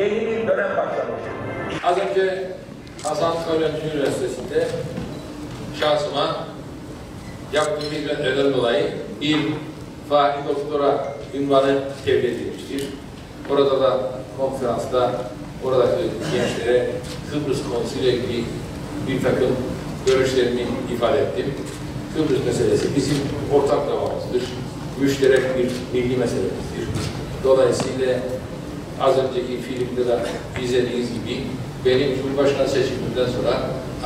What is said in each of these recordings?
yeni bir dönem başlamış. Az önce Hasan Öğrenci Üniversitesi'nde şahsıma yaptığım hizmetlerden dolayı bir faali doktora ünvanı tevdi edilmiştir. Orada da konferansta oradaki gençlere Kıbrıs konusuyla ilgili bir takım görüşlerimi ifade ettim. Kıbrıs meselesi bizim ortak davamızdır. Müşterek bir milli meselemizdir. Dolayısıyla az önceki filmde de izlediğiniz gibi benim Cumhurbaşkanı seçimimden sonra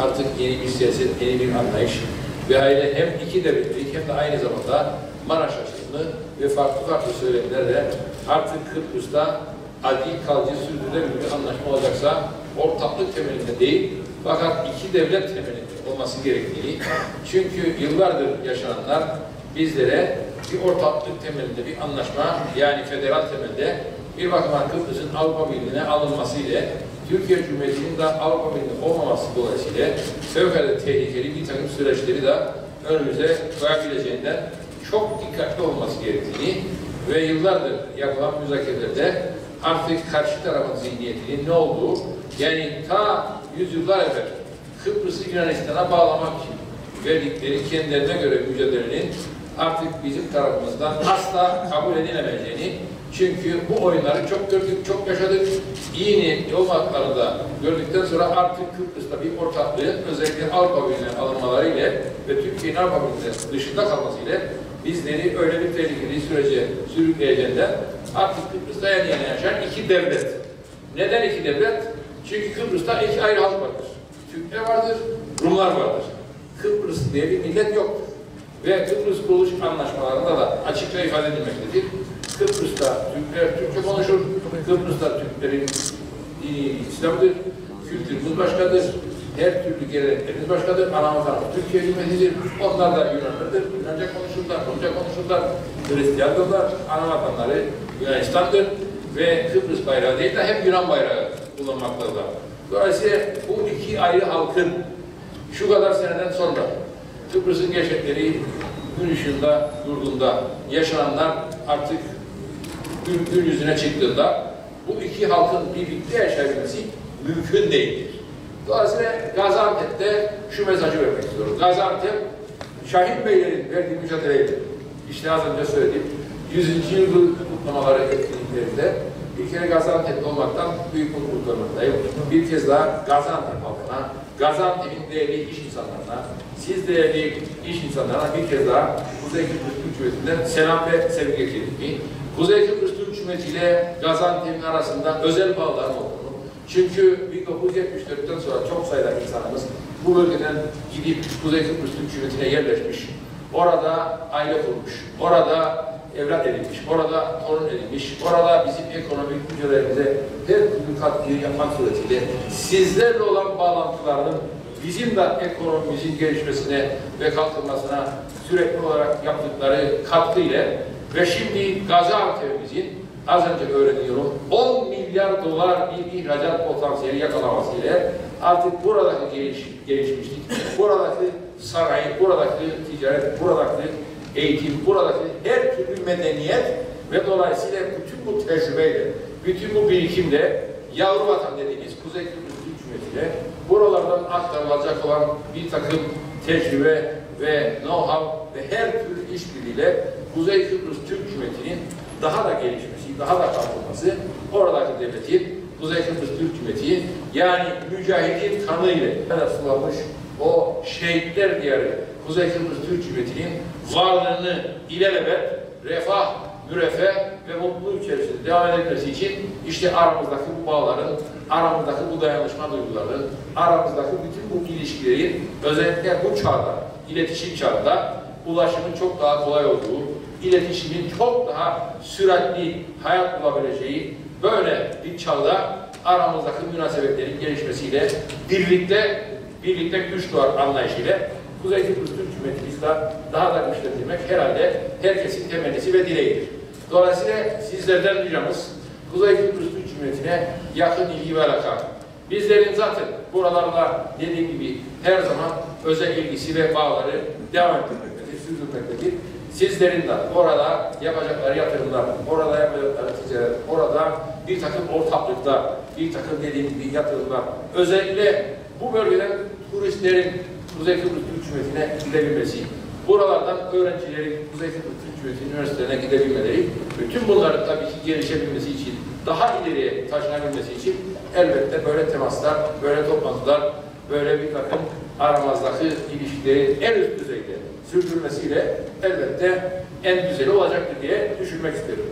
artık yeni bir siyaset, yeni bir anlayış ve aile hem iki devletlik hem de aynı zamanda Maraş açılımı ve farklı söylemlerle artık Kıbrıs'ta adil, kalıcı, sürdürülebilir bir anlaşma olacaksa ortaklık temelinde değil fakat iki devlet temelinde olması gerektiğini, çünkü yıllardır yaşananlar bizlere bir ortaklık temelinde bir anlaşma, yani federal temelde bir bakıma Kıbrıs'ın Avrupa Birliği'ne alınması ile Türkiye Cumhuriyeti'nin de Avrupa Birliği'ne olmaması dolayısıyla fevkalade tehlikeli bir takım süreçleri de önümüze koyabileceğinden çok dikkatli olması gerektiğini ve yıllardır yapılan müzakerelerde artık karşı tarafın zihniyetinin ne olduğu, yani ta yüzyıllar evvel Kıbrıs'ı Yunanistan'a bağlamak için verdikleri kendilerine göre mücadelenin artık bizim tarafımızdan asla kabul edilemeyeceğini, çünkü bu oyunları çok gördük, çok yaşadık. İyi niyetli olmaklarını da gördükten sonra artık Kıbrıs'ta bir ortaklığın özellikle Avrupa Birliği'ne alınmaları ile ve Türkiye'nin Avrupa Birliği'ne dışında kalmasıyla bizleri öyle bir tehlikeli sürece sürükleyeceğinden artık Kıbrıs'ta yan yana yaşayan iki devlet. Neden iki devlet? Çünkü Kıbrıs'ta iki ayrı halk vardır. Türkler vardır, Rumlar vardır. Kıbrıs diye bir millet yoktur. Ve Kıbrıs kuruluş anlaşmalarında da açıkça ifade edilmektedir. Kıbrıs'ta Türkler Türkçe konuşur, Kıbrıs'ta Türklerin dini İslam'dır, kültürümüz başkadır, her türlü geleneklerimiz başkadır, ana vatanımız Türkiye Cumhuriyeti'dir, onlar da Yunanlıdır, Yunanca konuşurlar, Rumca konuşurlar, Hristiyandırlar, ana vatanları Yunanistan'dır ve Kıbrıs bayrağı değil de hep Yunan bayrağı kullanmaktadırlar. Dolayısıyla bu iki ayrı halkın şu kadar seneden sonra Kıbrıs'ın gerçekleri gün ışığında, yurdunda yaşananlar artık gün yüzüne çıktığında bu iki halkın birlikte yaşayabilmesi mümkün değildir. Dolayısıyla Gaziantep'te şu mesajı vermek istiyorum. Gaziantep, Şahin Beylerin verdiği mücadeleyle, işte az önce söyledim, 100. yıl kutlamaları etkinliklerinde bir kere Gaziantep'te olmaktan büyük mutluluklarındayım. Bir kez daha Gaziantep halkına, Gaziantep'in değerli iş insanlarına, siz değerli iş insanlarına bir kez daha Kuzey Kıbrıs Türk Cumhuriyeti'nden selam ve sevgi getirdik. Kuzey Kıbrıs Türk Cumhuriyeti ile Gaziantep'in arasında özel bağlar olduğunu, çünkü 1974'ten sonra çok sayıda insanımız bu bölgeden gidip Kuzey Kıbrıs Türk Cumhuriyeti'ne yerleşmiş, orada aile kurmuş, orada evlat edilmiş, orada torun edilmiş, orada bizim ekonomik mücadelemize her türlü katkıyı yapmak suretiyle sizlerle olan bağlantılarının bizim de ekonomimizin gelişmesine ve kalkınmasına sürekli olarak yaptıkları katkı ile ve şimdi Gaziantep'imizin az önce öğreniyorum 10 milyar dolar bir ihracat potansiyeli yakalaması ile artık buradaki gelişmişlik, buradaki sanayi, buradaki ticaret, buradaki eğitim, buradaki her türlü medeniyet ve dolayısıyla bütün bu tecrübeyle, bütün bu birikimle yavru vatan dediğimiz Kuzey Kıbrıs Türk Cumhuriyeti'ne buralardan aktarılacak olan bir takım tecrübe ve know-how ve her türlü işbirliğiyle Kuzey Kıbrıs Türk Cumhuriyeti'nin daha da gelişmesi, daha da kalkınması, oradaki devletin Kuzey Kıbrıs Türk Cumhuriyeti, yani mücahidin kanıyla sulanmış o şehitler diyarı Kuzey Kıbrıs Türk Cumhuriyeti'nin varlığını ilelebet, refah, müreffeh ve mutluluk içerisinde devam edilmesi için işte aramızdaki bu bağların, aramızdaki bu dayanışma duygularının, aramızdaki bütün bu ilişkilerin özellikle bu çağda, iletişim çağında ulaşımın çok daha kolay olduğu, iletişimin çok daha süratli hayat bulabileceği böyle bir çağda aramızdaki münasebetlerin gelişmesiyle birlikte güç doğar anlayışıyla Kuzey Kıbrıs Türk Cumhuriyeti'ni daha da güçlendirmek herhalde herkesin temennisi ve dileğidir. Dolayısıyla sizlerden ricamız Kuzey Kıbrıs Türk Cumhuriyeti'ne yakın ilgi ve alaka. Bizlerin zaten buralarla dediğim gibi her zaman özel ilgisi ve bağları devam ettirmektedir, sürdürmektedir. Sizlerin de orada yapacakları yatırımlar, orada yapacakları ticaret, orada bir takım ortaklıklar, bir takım dediğim gibi yatırımlar, özellikle bu bölgeden turistlerin Kuzey Kıbrıs Türk Cumhuriyeti'ne gidebilmesi, buralardan öğrencilerin Kuzey Kıbrıs Türk Cumhuriyeti üniversitelerine gidebilmeleri, bütün bunların tabii ki gelişebilmesi için, daha ileriye taşınabilmesi için elbette böyle temaslar, böyle toplantılar, böyle bir takım aramızdaki ilişkileri en üst düzeyde sürdürmesiyle elbette en güzeli olacaktır diye düşünmek isterim.